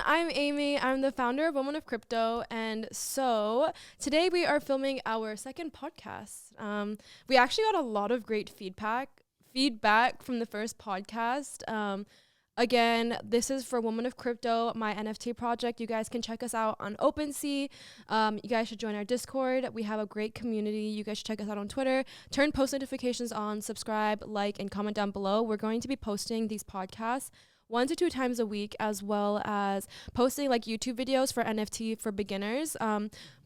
I'm Amy. I'm the founder of Women of Crypto, and so today we are filming our second podcast. We actually got a lot of great feedback from the first podcast. Again, this is for Women of Crypto, my NFT project. You guys can check us out on OpenSea. You guys should join our Discord. We have a great community. You guys should check us out on Twitter. Turn post notifications on, subscribe, like, and comment down below. We're going to be posting these podcasts 1 to 2 times a week, as well as posting like YouTube videos for NFT for beginners.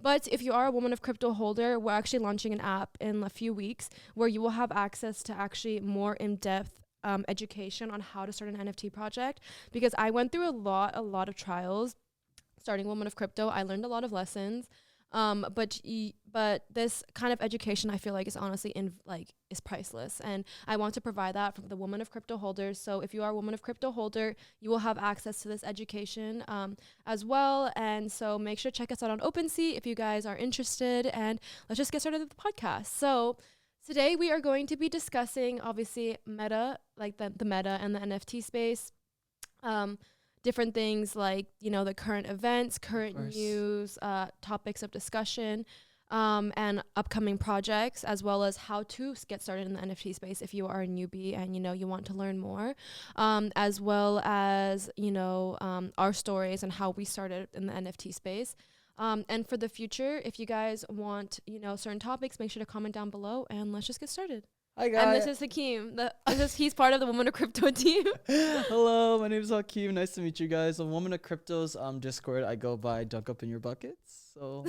But if you are a Woman of Crypto holder, we're actually launching an app in a few weeks where you will have access to actually more in-depth education on how to start an NFT project, because I went through a lot of trials starting Woman of Crypto. I learned a lot of lessons. But this kind of education, I feel like, is honestly is priceless, and I want to provide that for the Women of Crypto holders. So if you are a Woman of Crypto holder, you will have access to this education as well. And so make sure to check us out on OpenSea if you guys are interested. And let's just get started with the podcast. So today we are going to be discussing obviously meta, like the meta and the NFT space. Different things like, the current events, current news, topics of discussion, and upcoming projects, as well as how to get started in the NFT space if you are a newbie and, you want to learn more, as well as, our stories and how we started in the NFT space. And for the future, if you guys want, certain topics, make sure to comment down below, and let's just get started. Hi guys. And this is Hakeem. He's part of the Woman of Crypto team. Hello, my name is Hakeem. Nice to meet you guys. On Woman of Crypto's Discord, I go by Dunk Up in Your Buckets. So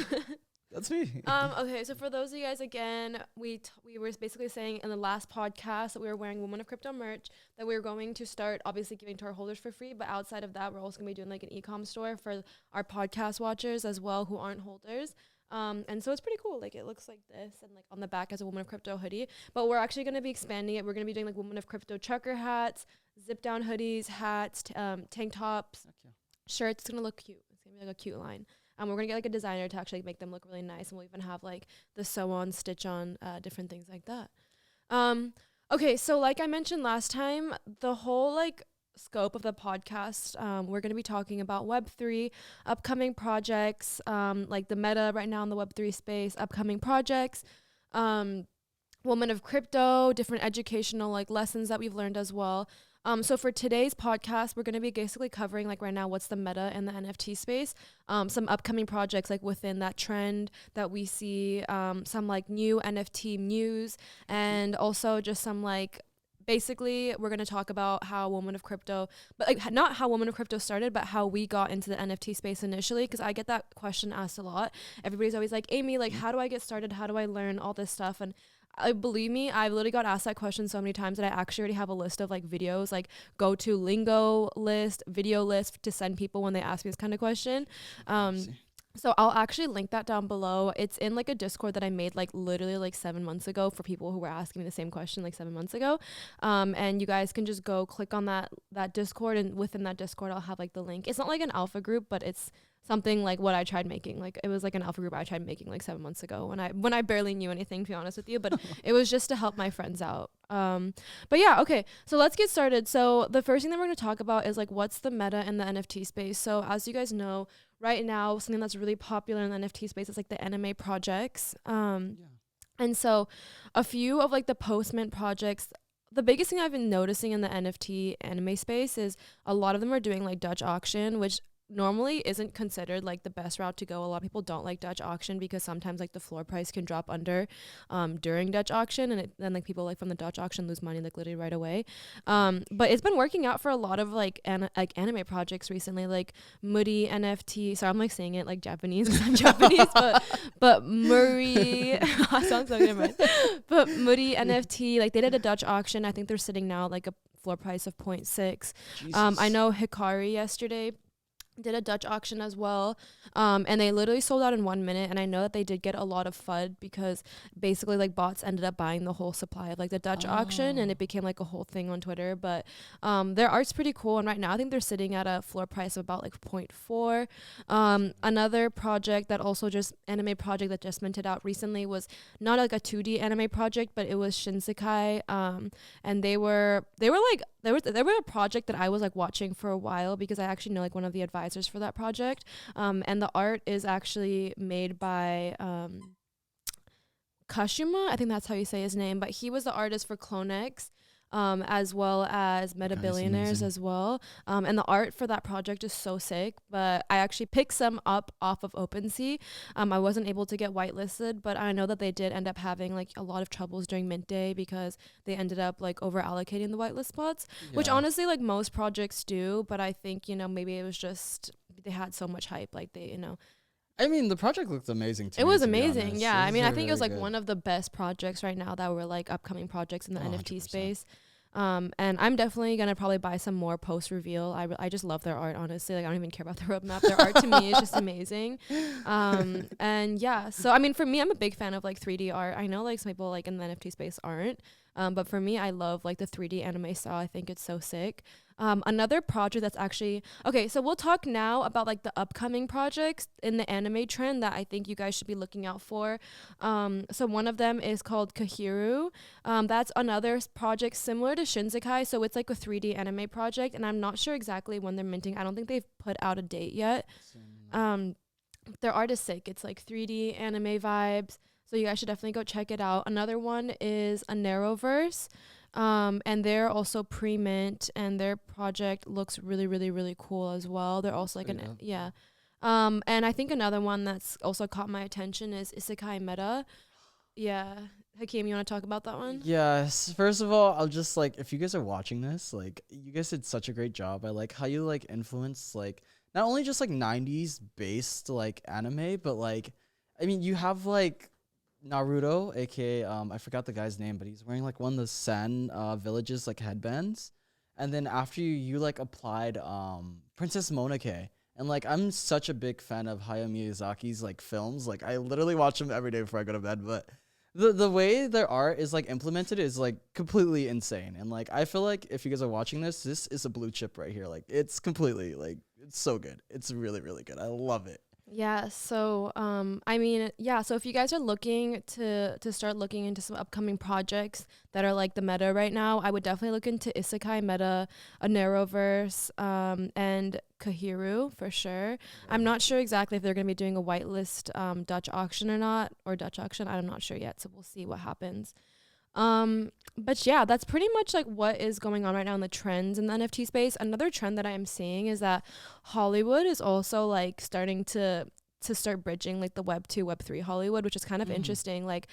that's me. Okay, so for those of you guys, again, we were basically saying in the last podcast that we were wearing Woman of Crypto merch that we were going to start obviously giving to our holders for free, but outside of that, we're also going to be doing like an e-com store for our podcast watchers as well who aren't holders. And so it's pretty cool. Like, it looks like this, and like on the back as a Woman of Crypto hoodie, but we're actually going to be expanding it. We're going to be doing like Woman of Crypto trucker hats, zip down hoodies, hats, tank tops, shirts. It's going to look cute. It's going to be like a cute line. We're going to get like a designer to actually make them look really nice. And we'll even have like the sew on, stitch on, different things like that. Okay. So like I mentioned last time, the whole like scope of the podcast, we're going to be talking about Web3, upcoming projects, like the meta right now in the Web3 space, upcoming projects, Woman of Crypto, different educational like lessons that we've learned as well. So for today's podcast, we're going to be basically covering like right now what's the meta in the NFT space, some upcoming projects like within that trend that we see, some like new NFT news, and also just some like basically, we're going to talk about how Woman of Crypto, but like not how Woman of Crypto started, but how we got into the NFT space initially, because I get that question asked a lot. Everybody's always like, Amy, like, how do I get started? How do I learn all this stuff? And believe me, I've literally got asked that question so many times that I actually already have a list of like videos, like go to lingo list, video list to send people when they ask me this kind of question. So I'll actually link that down below. It's in like a Discord that I made like literally like 7 months ago for people who were asking me the same question like 7 months ago. And you guys can just go click on that Discord, and within that Discord I'll have like the link. It's not like an alpha group, but it's something like what I tried making. Like, it was like an alpha group I tried making like 7 months ago when I barely knew anything, to be honest with you, but it was just to help my friends out. But yeah, okay, so let's get started. So the first thing that we're going to talk about is like what's the meta in the NFT space. So as you guys know, right now something that's really popular in the NFT space is like the anime projects. And so a few of like the post-mint projects, the biggest thing I've been noticing in the NFT anime space is a lot of them are doing like Dutch auction, which normally isn't considered like the best route to go. A lot of people don't like Dutch auction because sometimes like the floor price can drop under during Dutch auction, and then like people like from the Dutch auction lose money like literally right away. But it's been working out for a lot of like anime projects recently, like Moody NFT. Sorry, I'm like saying it like Japanese because I'm Japanese, but Murray sounds so good, right? But Moody NFT, like they did a Dutch auction. I think they're sitting now at like a floor price of 0.6. I know Hikari yesterday did a Dutch auction as well, and they literally sold out in 1 minute. And I know that they did get a lot of FUD because basically like bots ended up buying the whole supply of like the Dutch auction, and it became like a whole thing on Twitter. But their art's pretty cool, and right now I think they're sitting at a floor price of about like 0.4. Another project that also just anime project that just minted out recently was not like a 2D anime project, but it was Shinsekai, and they were like there were a project that I was like watching for a while because I actually know like one of the advisors for that project. And the art is actually made by Kashima, I think that's how you say his name, but he was the artist for Clonex, as well as Meta Billionaires as well. And the art for that project is so sick, but I actually picked some up off of OpenSea. I wasn't able to get whitelisted, but I know that they did end up having like a lot of troubles during mint day because they ended up like over allocating the whitelist spots, which honestly like most projects do, but I think, you know, maybe it was just they had so much hype, like they, you know, I mean, the project looked amazing to it me, was to be amazing. honest. Yeah. I mean, I think it was really like good. one of the best projects right now that were like upcoming projects in the NFT 100%. space. And I'm definitely going to probably buy some more post reveal. I just love their art, honestly. Like, I don't even care about the roadmap. Their art to me is just amazing. And yeah, so I mean, for me, I'm a big fan of like 3D art. I know like some people like in the NFT space aren't. But for me, I love like the 3D anime style. I think it's so sick. Another project that's actually okay, so we'll talk now about like the upcoming projects in the anime trend that I think you guys should be looking out for. So one of them is called Kahiru. That's another project similar to Shinsekai, so it's like a 3D anime project, and I'm not sure exactly when they're minting. I don't think they've put out a date yet. Their art is sick. It's like 3D anime vibes. So you guys should definitely go check it out. Another one is a Narrowverse. And they're also pre-mint, and their project looks really, really, really cool as well. They're also like and I think another one that's also caught my attention is Isekai Meta. Yeah. Hakeem, you want to talk about that one? Yes. First of all, I'll just like, if you guys are watching this, like, you guys did such a great job. I like how you like influence like not only just like 90s based like anime, but like, I mean, you have like Naruto, aka I forgot the guy's name, but he's wearing like one of the San villages like headbands, and then after you like applied Princess Mononoke, and like I'm such a big fan of Hayao Miyazaki's like films, like I literally watch them every day before I go to bed, but the way their art is like implemented is like completely insane, and like I feel like if you guys are watching this is a blue chip right here, like it's completely like it's so good, it's really really good, I love it. Yeah, so I mean, yeah, so if you guys are looking to start looking into some upcoming projects that are like the meta right now, I would definitely look into Isekai Meta, a Narrowverse, and Kahiru for sure. I'm not sure exactly if they're going to be doing a whitelist Dutch auction or not, or Dutch auction. I'm not sure yet, so we'll see what happens. But yeah, that's pretty much like what is going on right now in the trends in the NFT space. Another trend that I am seeing is that Hollywood is also like starting to start bridging like the Web 2, Web 3 Hollywood, which is kind of interesting. Like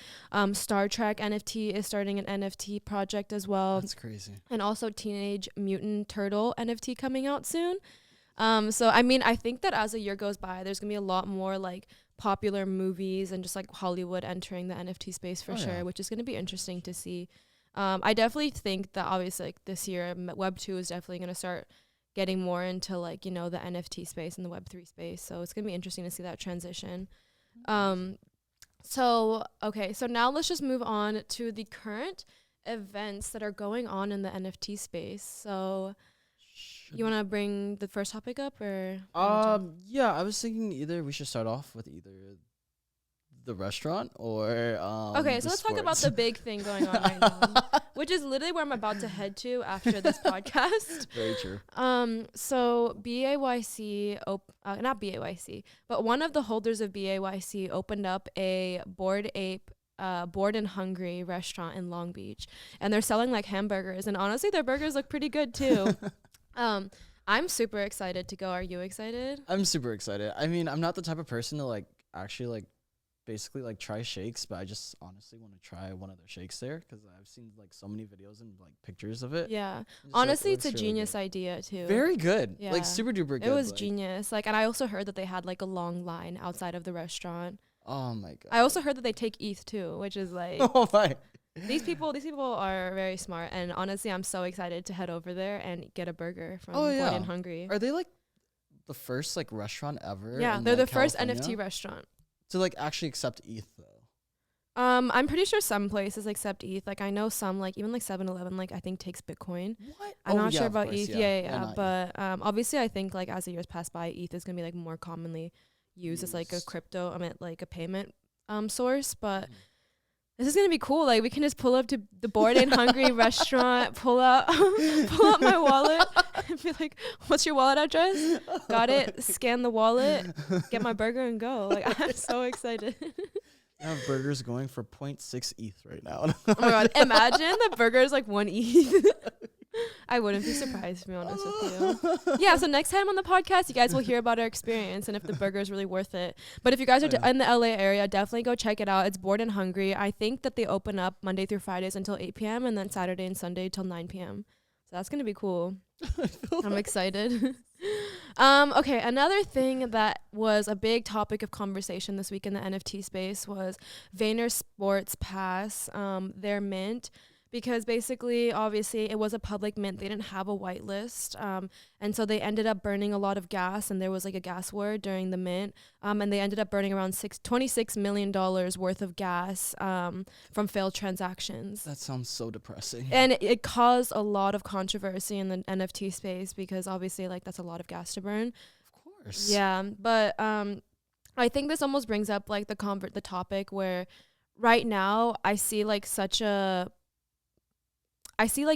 Star Trek NFT is starting an NFT project as well. That's crazy. And also Teenage Mutant Turtle NFT coming out soon. So I mean, I think that as the year goes by, there's gonna be a lot more like popular movies and just like Hollywood entering the NFT space for sure, which is gonna be interesting to see. I definitely think that obviously like this year Web 2 is definitely gonna start getting more into like, you know, the NFT space and the Web 3 space. So it's gonna be interesting to see that transition. So now let's just move on to the current events that are going on in the NFT space. So you want to bring the first topic up or? Yeah, I was thinking either we should start off with either the restaurant or okay, so let's talk about the big thing going on right now, which is literally where I'm about to head to after this podcast. Very true. So BAYC, not BAYC, but one of the holders of BAYC opened up a Bored and Hungry restaurant in Long Beach, and they're selling like hamburgers, and honestly their burgers look pretty good too. I'm super excited to go. Are you excited? I'm super excited. I mean, I'm not the type of person to like actually like basically like try shakes, but I just honestly want to try one of their shakes there because I've seen like so many videos and like pictures of it. Yeah, honestly, it's a genius idea too. Very good. Yeah. Like super duper good. It was genius. Like, and I also heard that they had like a long line outside of the restaurant. Oh my god. I also heard that they take ETH too, which is like oh my. These people are very smart, and honestly, I'm so excited to head over there and get a burger from Bored and Hungry. Are they like the first like restaurant ever? Yeah, they're the first NFT restaurant to like actually accept ETH though. I'm pretty sure some places accept ETH. Like I know some, like even like 7-Eleven, like I think takes Bitcoin. What? I'm not sure about ETH. Yeah. But obviously, I think like as the years pass by, ETH is gonna be like more commonly used as like a crypto. I mean, like a payment source, but. this is gonna be cool. Like we can just pull up to the Bored and Hungry restaurant, pull out my wallet, and be like, "What's your wallet address?" Got it. Scan the wallet, get my burger, and go. Like I'm so excited. I have burgers going for 0.6 ETH right now. Oh my god! Imagine the burger is like 1 ETH. I wouldn't be surprised, to be honest with you. Yeah, so next time on the podcast, you guys will hear about our experience and if the burger is really worth it. But if you guys are in the LA area, definitely go check it out. It's Bored and Hungry. I think that they open up Monday through Fridays until 8 p.m. and then Saturday and Sunday till 9 p.m. So that's going to be cool. I'm excited. Okay, another thing that was a big topic of conversation this week in the NFT space was Vayner Sports Pass, their mint. Because basically, obviously, it was a public mint. They didn't have a whitelist. And so they ended up burning a lot of gas. And there was like a gas war during the mint. And they ended up burning around $26 million worth of gas from failed transactions. That sounds so depressing. And it caused a lot of controversy in the NFT space because obviously, like, that's a lot of gas to burn. Of course. Yeah. But I think this almost brings up like the topic where right now I see like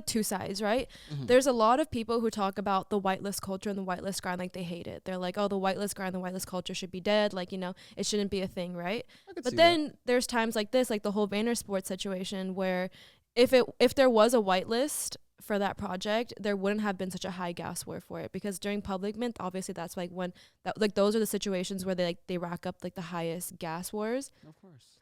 two sides, right? Mm-hmm. There's a lot of people who talk about the whitelist culture and the whitelist grind like they hate it. They're like, oh, the whitelist grind, the whitelist culture should be dead. Like, you know, it shouldn't be a thing, right? But then there's times like this, like the whole Vayner Sports situation where if there was a whitelist for that project, there wouldn't have been such a high gas war for it because during public mint, obviously that's like when that like those are the situations where they rack up like the highest gas wars. Of course.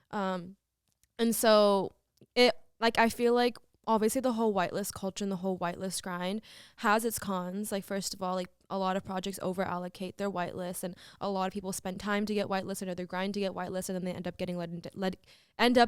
And so it like I feel like obviously the whole whitelist culture and the whole whitelist grind has its cons. Like first of all, like a lot of projects over allocate their whitelist and a lot of people spend time to get whitelisted or they grind to get whitelisted and then they end up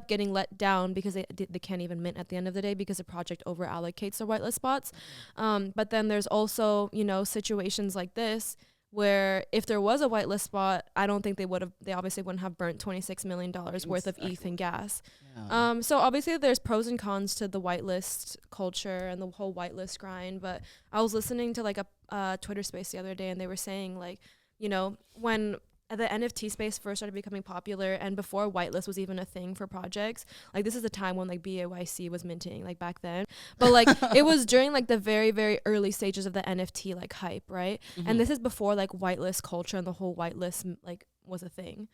getting let down because they can't even mint at the end of the day because the project over allocates their whitelist spots. But then there's also, you know, situations like this where if there was a whitelist spot, I don't think they obviously wouldn't have burnt $26 million worth of ETH in gas. Yeah. So obviously there's pros and cons to the whitelist culture and the whole whitelist grind. But I was listening to like a Twitter space the other day and they were saying like, you know, when the NFT space first started becoming popular and before whitelist was even a thing for projects, like this is a time when like bayc was minting like back then, but like it was during like the very, very early stages of the NFT like hype, right? Mm-hmm. And this is before like whitelist culture and the whole whitelist like was a thing.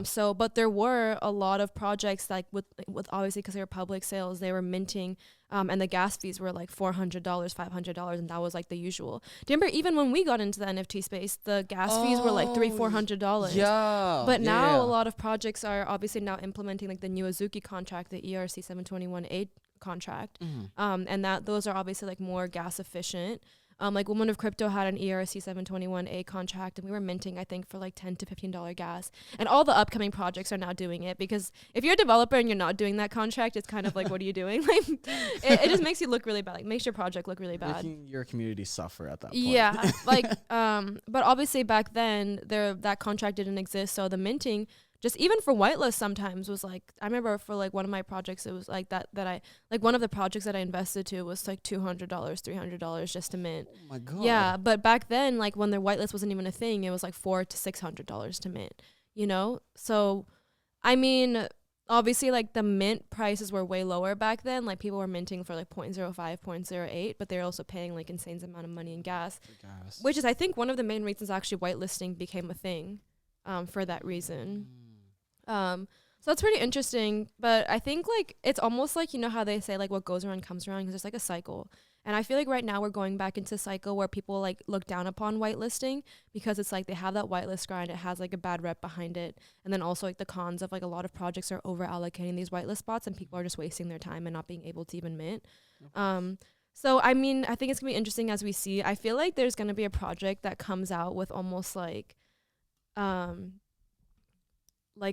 So, but there were a lot of projects like with obviously because they were public sales, they were minting, and the gas fees were like $400, $500, and that was like the usual. Do you remember even when we got into the NFT space, the gas fees were like $300-$400? Yeah. But now a lot of projects are obviously now implementing like the new Azuki contract, the ERC 721A contract, and those are obviously like more gas efficient. Like Women of Crypto had an ERC 721A contract and we were minting, I think, for like $10 to $15 gas. And all the upcoming projects are now doing it because if you're a developer and you're not doing that contract, it's kind of like, what are you doing? Like, it just makes you look really bad. Like, makes your project look really bad. Making your community suffer at that point. Yeah. Like, but obviously back then, that contract didn't exist. So the minting, just even for whitelist sometimes was like, I remember for like one of my projects, it was like that I, like one of the projects that I invested to was like $200, $300 just to mint. Oh my God. Yeah. But back then, like when their whitelist wasn't even a thing, it was like $400 to $600 to mint, you know? So, I mean, obviously like the mint prices were way lower back then. Like people were minting for like 0.05, 0.08, but they're also paying like insane amount of money in gas, which is, I think, one of the main reasons actually whitelisting became a thing, for that reason. So that's pretty interesting, but I think like it's almost like, you know how they say like what goes around comes around, because it's like a cycle. And I feel like right now we're going back into a cycle where people like look down upon whitelisting because it's like they have that whitelist grind, it has like a bad rep behind it, and then also like the cons of like a lot of projects are over allocating these whitelist spots and people are just wasting their time and not being able to even mint. So I mean, I think it's gonna be interesting as we see. I feel like there's gonna be a project that comes out with almost like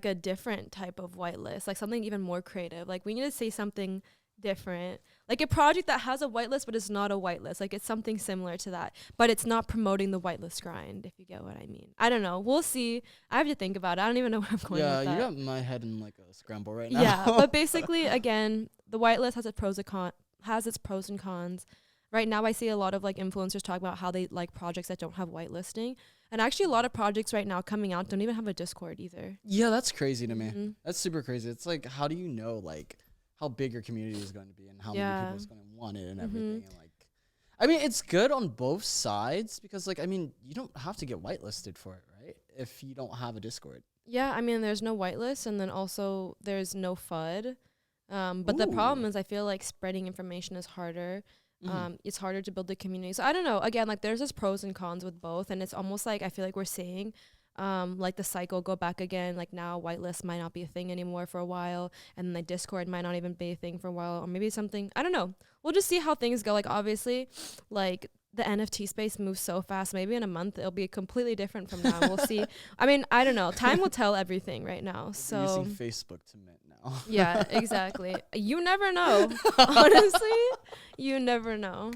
a different type of whitelist, like something even more creative. Like we need to say something different, like a project that has a whitelist but it's not a whitelist, like it's something similar to that, but it's not promoting the whitelist grind, if you get what I mean. I don't know, we'll see. I have to think about it. I don't even know where I'm going with that. Yeah, you got my head in like a scramble right now. Yeah, but basically, again, the whitelist has its pros and cons. right now I see a lot of like influencers talk about how they like projects that don't have whitelisting. And actually a lot of projects right now coming out don't even have a Discord either. Yeah, that's crazy to me. Mm-hmm. That's super crazy. It's like, how do you know like how big your community is going to be and how many people is going to want it and everything? And like, I mean, it's good on both sides because like, I mean, you don't have to get whitelisted for it, right? If you don't have a Discord. Yeah, I mean, there's no whitelist, and then also there's no FUD. But the problem Ooh. is, I feel like spreading information is harder. Mhm. It's harder to build the community. So I don't know. Again, like there's just pros and cons with both, and it's almost like I feel like we're seeing, like the cycle go back again. Like now, whitelist might not be a thing anymore for a while, and then the Discord might not even be a thing for a while, or maybe something. I don't know. We'll just see how things go. Like obviously, like the NFT space moves so fast. Maybe in a month it'll be completely different from now. We'll see. I mean, I don't know. Time will tell everything right now. We're So using Facebook to mint now. yeah, exactly. You never know. Honestly, you never know.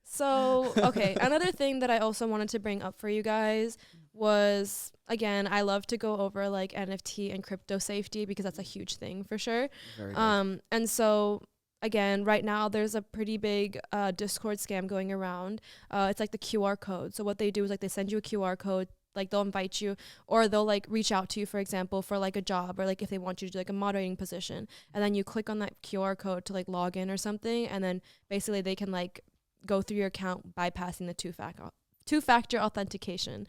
So, okay, another thing that I also wanted to bring up for you guys was, again, I love to go over like NFT and crypto safety because that's a huge thing for sure. Very good. And so again, right now there's a pretty big Discord scam going around. It's like the QR code. So what they do is like they send you a QR code, like they'll invite you, or they'll like reach out to you, for example, for like a job, or like if they want you to do like a moderating position, and then you click on that QR code to like log in or something, and then basically they can like go through your account bypassing the two-factor authentication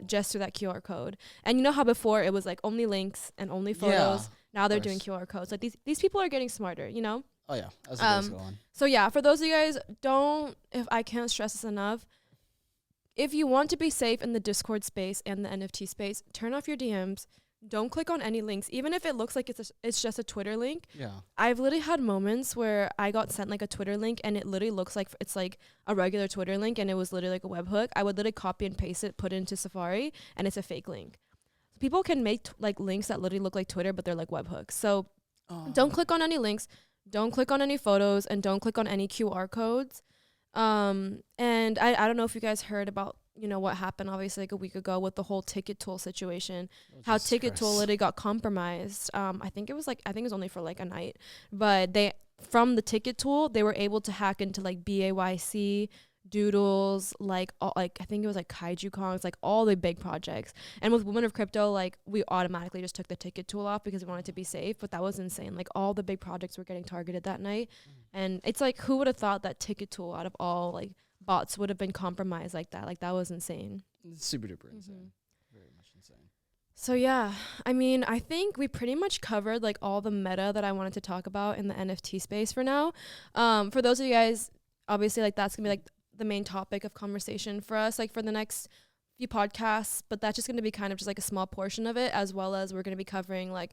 just through that QR code. And you know how before it was like only links and only photos. Now they're doing QR codes. Like these people are getting smarter, you know? Oh yeah, as the days go on. So yeah, for those of you guys, if I can't stress this enough, if you want to be safe in the Discord space and the NFT space, turn off your DMs. Don't click on any links, even if it looks like it's just a Twitter link. Yeah. I've literally had moments where I got sent like a Twitter link and it literally looks like it's like a regular Twitter link and it was literally like a webhook. I would literally copy and paste it, put it into Safari, and it's a fake link. People can make like links that literally look like Twitter, but they're like webhooks. So don't click on any links, don't click on any photos, and don't click on any QR codes. And I don't know if you guys heard about, you know, what happened obviously like a week ago with the whole Ticket Tool situation, how Ticket Tool literally got compromised. I think it was only for like a night, but from the Ticket Tool, they were able to hack into like BAYC, Doodles, like I think it was like Kaiju Kongs, like all the big projects. And with Women of Crypto, like we automatically just took the Ticket Tool off because we wanted to be safe, but that was insane. Like all the big projects were getting targeted that night. And it's like, who would have thought that Ticket Tool out of all like bots would have been compromised like that? Like that was insane. It's super duper insane. Very much insane. So yeah, I mean, I think we pretty much covered like all the meta that I wanted to talk about in the NFT space for now. For those of you guys, obviously like that's gonna be like the main topic of conversation for us like for the next few podcasts, but that's just going to be kind of just like a small portion of it, as well as we're going to be covering like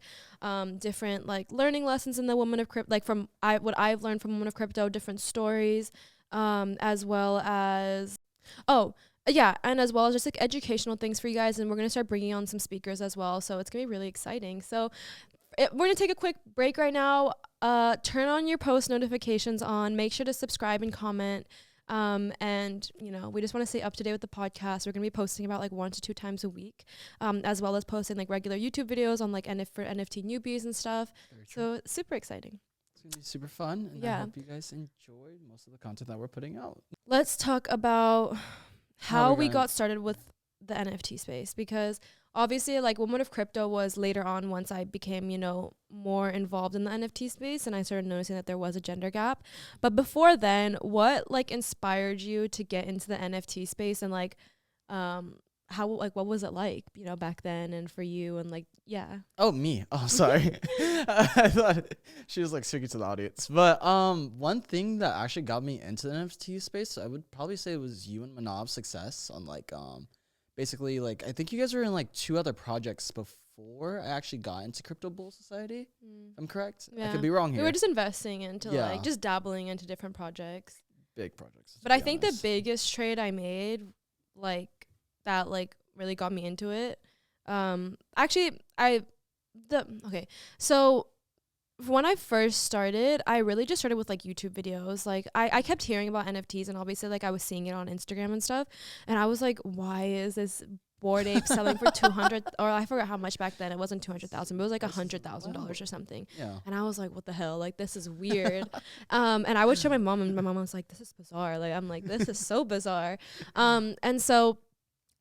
different like learning lessons in the Women of Crypto, like from what I've learned from Women of Crypto, different stories, as well as and as well as just like educational things for you guys. And we're going to start bringing on some speakers as well, so it's going to be really exciting. So we're going to take a quick break right now. Turn on your post notifications on, make sure to subscribe and comment. And you know, we just want to stay up to date with the podcast. We're going to be posting about like 1 to 2 times a week, as well as posting like regular YouTube videos on like for NFT newbies and stuff. So super exciting. It's going to be super fun. And I hope you guys enjoyed most of the content that we're putting out. Let's talk about how we got started with the NFT space, because obviously like Women of Crypto was later on once I became, you know, more involved in the NFT space and I started noticing that there was a gender gap. But before then, what like inspired you to get into the NFT space, and like how like what was it like, you know, back then and for you, and like Oh, me. Oh, sorry. I thought she was like speaking to the audience. But one thing that actually got me into the NFT space, I would probably say, was you and Manav's success on like basically, like, I think you guys were in, like, 2 other projects before I actually got into Crypto Bull Society. I'm correct? Yeah. I could be wrong here. We were just investing into, like, just dabbling into different projects. Big projects. But I think the biggest trade I made, like, that, like, really got me into it, so when I first started, I really just started with like YouTube videos. Like I kept hearing about NFTs, and obviously like I was seeing it on Instagram and stuff, and I was like, why is this Bored Ape selling for 200, or I forgot how much back then. It wasn't 200,000, but it was like $100,000 or something. Yeah. And I was like, what the hell? Like, this is weird. And I would show my mom, and my mom was like, this is bizarre. Like, I'm like, this is so bizarre. And so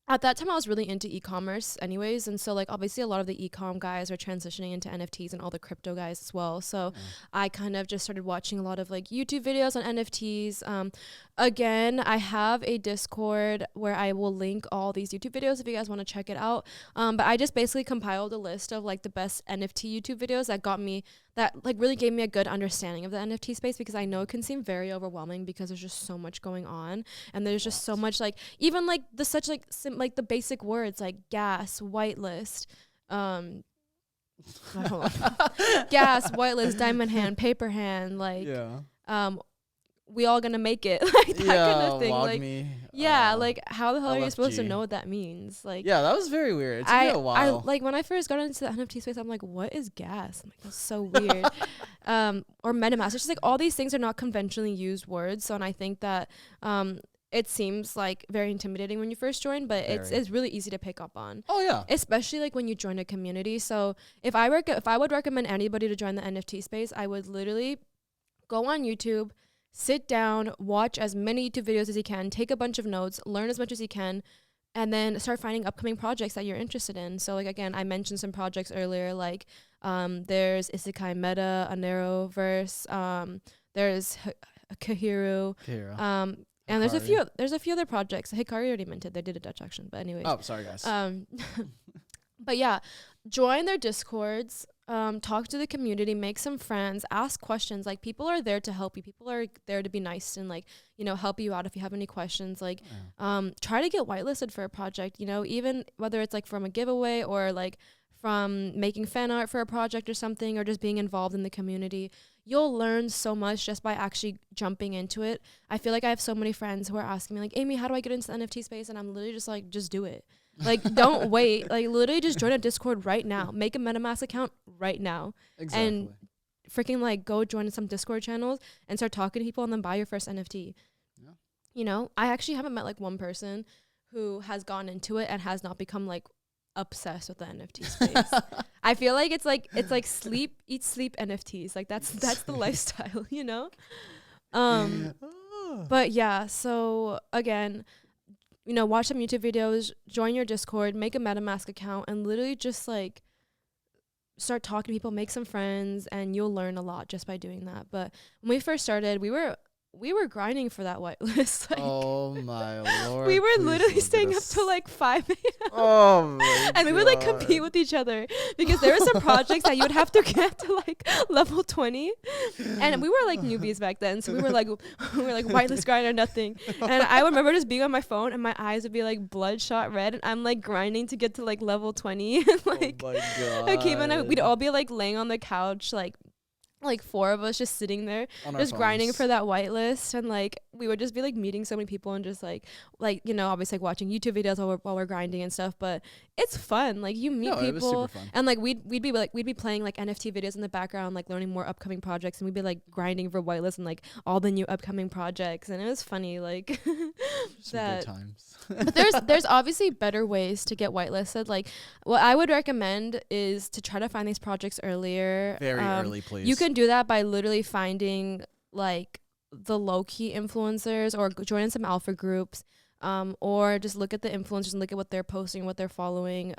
at that time I was really into e-commerce anyways, and so like obviously a lot of the e-com guys are transitioning into NFTs, and all the crypto guys as well. So I kind of just started watching a lot of like YouTube videos on NFTs. Again, I have a Discord where I will link all these YouTube videos if you guys want to check it out. But I just basically compiled a list of like the best NFT YouTube videos that like really gave me a good understanding of the NFT space, because I know it can seem very overwhelming because there's just so much going on, and there's just so much like even like the such like like the basic words like gas, whitelist, gas, whitelist, diamond hand, paper hand, like we all gonna make it, like that kind of thing. Like me. Like how the hell are you supposed to know what that means? Like that was very weird. It took me a while. I like when I first got into the NFT space, I'm like, what is gas? I'm like, that's so weird. Or MetaMask. It's just like all these things are not conventionally used words. So, and I think that it seems like very intimidating when you first join, but it's really easy to pick up on. Oh yeah. Especially like when you join a community. So if I would recommend anybody to join the NFT space, I would literally go on YouTube, sit down, watch as many YouTube videos as you can, take a bunch of notes, learn as much as you can, and then start finding upcoming projects that you're interested in. So like, again, I mentioned some projects earlier, like there's Isekai Meta, Aneroverse, there's Kahiru, and there's a few other projects. Hikari already minted. They did a Dutch auction, but anyways. Oh, sorry guys. But yeah, join their Discords. Talk to the community, make some friends, ask questions. Like, people are there to help you. People are there to be nice and like, you know, help you out if you have any questions. Like, try to get whitelisted for a project, you know, even whether it's like from a giveaway or like from making fan art for a project or something, or just being involved in the community. You'll learn so much just by actually jumping into it. I feel like I have so many friends who are asking me like, Amy, how do I get into the NFT space? And I'm literally just like, just do it. Like, don't wait. Like, literally just join a Discord right now. Make a MetaMask account right now. Exactly. And freaking like go join some Discord channels and start talking to people, and then buy your first NFT. Yeah. You know, I actually haven't met like one person who has gone into it and has not become like obsessed with the NFT space. I feel like it's like sleep, eat, sleep NFTs. Like that's the lifestyle, you know? But yeah, so again, you know, watch some YouTube videos, join your Discord, make a MetaMask account, and literally just like start talking to people, make some friends, and you'll learn a lot just by doing that. But when we first started, we were grinding for that whitelist. Like, oh my lord. We were literally staying up till like 5 a.m. Oh my and we would like compete with each other, because there were some projects that you would have to get to like level 20. And we were like newbies back then. So we were like whitelist grind or nothing. And I remember just being on my phone and my eyes would be like bloodshot red, and I'm like grinding to get to like level 20. And like, oh my god. Akeem and I, we'd all be like laying on the couch, like 4 of us just sitting there just grinding for that whitelist, and like we would just be like meeting so many people and just like you know, obviously like watching YouTube videos while we're grinding and stuff. But it's fun, like you meet people, and like we'd be playing like NFT videos in the background, like learning more upcoming projects, and we'd be like grinding for whitelist and like all the new upcoming projects, and it was funny, like that. Good times. But there's obviously better ways to get whitelisted. Like, what I would recommend is to try to find these projects earlier. Very early, please. You can do that by literally finding like the low-key influencers, or join some alpha groups, or just look at the influencers and look at what they're posting, what they're following.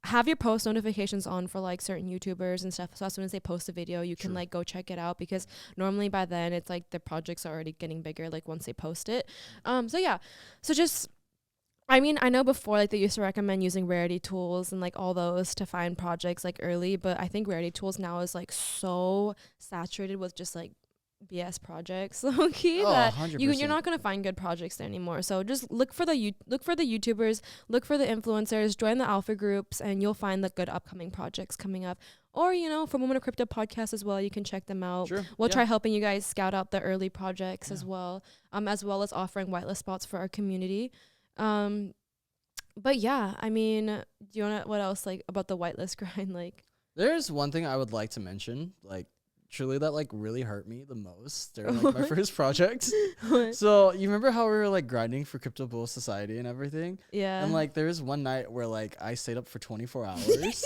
Have your post notifications on for like certain YouTubers and stuff, so as soon as they post a video, you can like go check it out, because normally by then it's like the projects are already getting bigger, like once they post it. So yeah, so just, I mean, I know before like they used to recommend using Rarity Tools and like all those to find projects like early, but I think Rarity Tools now is like so saturated with just like BS projects, low-key, that 100%. You're not gonna find good projects there anymore. So just look for the YouTubers, look for the influencers, join the alpha groups, and you'll find the good upcoming projects coming up. Or, you know, from Women of Crypto podcast as well, you can check them out. Sure. We'll try helping you guys scout out the early projects as well as offering whitelist spots for our community. But yeah, I mean, do you want what else like about the whitelist grind? Like, There's one thing I would like to mention, like truly that like really hurt me the most during like my first project. What? So you remember how we were like grinding for Crypto Bull Society and everything? Yeah. And like there was one night where like I stayed up for 24 hours.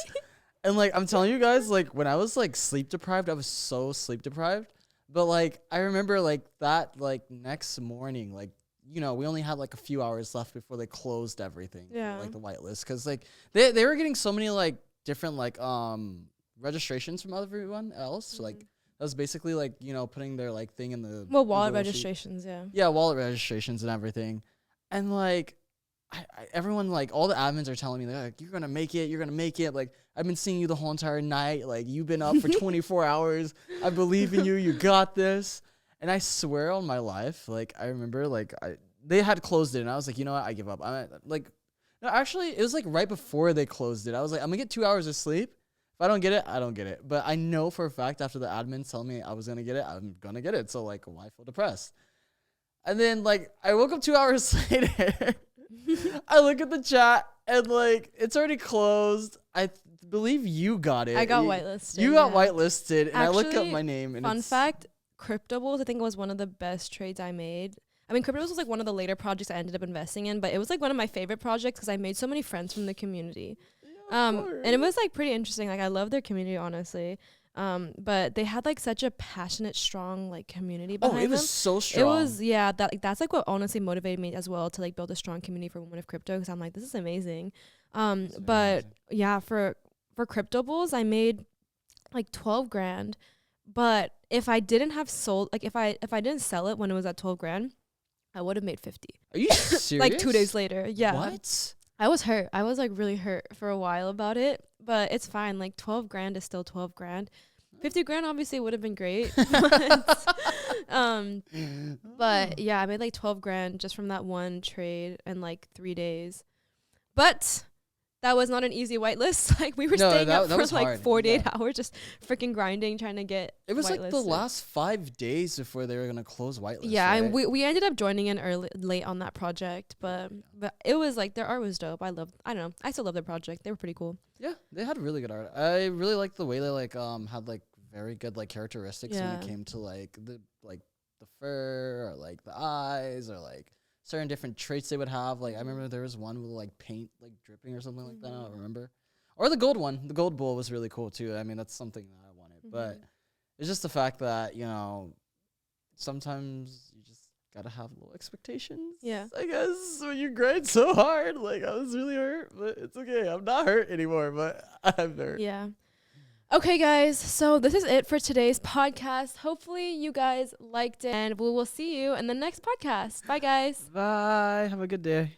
And like I'm telling you guys, like when I was like sleep deprived, I was so sleep deprived. But like I remember like that like next morning, like you know, we only had like a few hours left before they closed everything. Yeah. For, like the whitelist. Cause like they were getting so many like different like registrations from everyone else. So, like that was basically like, you know, putting their like thing in the Well, wallet Google sheet. registrations, yeah. Yeah, wallet registrations and everything. And like everyone like all the admins are telling me like you're gonna make it. Like I've been seeing you the whole entire night. Like you've been up for 24 hours. I believe in you. You got this. And I swear on my life, like I remember like they had closed it and I was like, you know what, I give up. I'm like, no, actually it was like right before they closed it. I was like, I'm gonna get 2 hours of sleep. If I don't get it, I don't get it. But I know for a fact after the admins tell me I was gonna get it, I'm gonna get it. So like why feel depressed? And then like I woke up 2 hours later. I look at the chat and like it's already closed. I believe you got it. I got whitelisted. You got whitelisted, and I look up Actually, my name. And fun fact: Crypto Bulls, I think it was one of the best trades I made. I mean, Crypto Bulls was like one of the later projects I ended up investing in, but it was like one of my favorite projects because I made so many friends from the community. And it was like pretty interesting. Like I love their community, honestly. But they had like such a passionate, strong like community behind them. It was so strong. It was, yeah, that like that's like what honestly motivated me as well to like build a strong community for women of crypto because I'm like, this is amazing. But yeah, for Crypto Bulls, I made like 12 grand. But if I didn't have sold, like if I didn't sell it when it was at 12 grand, I would have made 50. Are you serious? Like 2 days later. Yeah. What? I was hurt. I was like really hurt for a while about it, but it's fine. Like 12 grand is still 12 grand. 50 grand obviously would have been great. But yeah, I made like 12 grand just from that one trade in like 3 days. But that was not an easy whitelist. Like we were staying up for like hard. 48 hours just freaking grinding trying to get it was whitelisted. Like the last 5 days before they were going to close whitelist. Yeah, right? and we ended up joining in late on that project, but it was like their art was dope. I don't know. I still love their project. They were pretty cool. Yeah, they had really good art. I really liked the way they like had like very good like characteristics when it came to like the fur or like the eyes or like certain different traits they would have. Like I remember there was one with like paint like dripping or something like that. I don't remember. Or the gold one. The gold bull was really cool too. I mean, that's something that I wanted. But it's just the fact that, you know, sometimes you just gotta have low expectations. Yeah. I guess when you grind so hard, like I was really hurt, but it's okay. I'm not hurt anymore, but I'm hurt. Yeah. Okay, guys. So this is it for today's podcast. Hopefully you guys liked it, and we will see you in the next podcast. Bye, guys. Bye. Have a good day.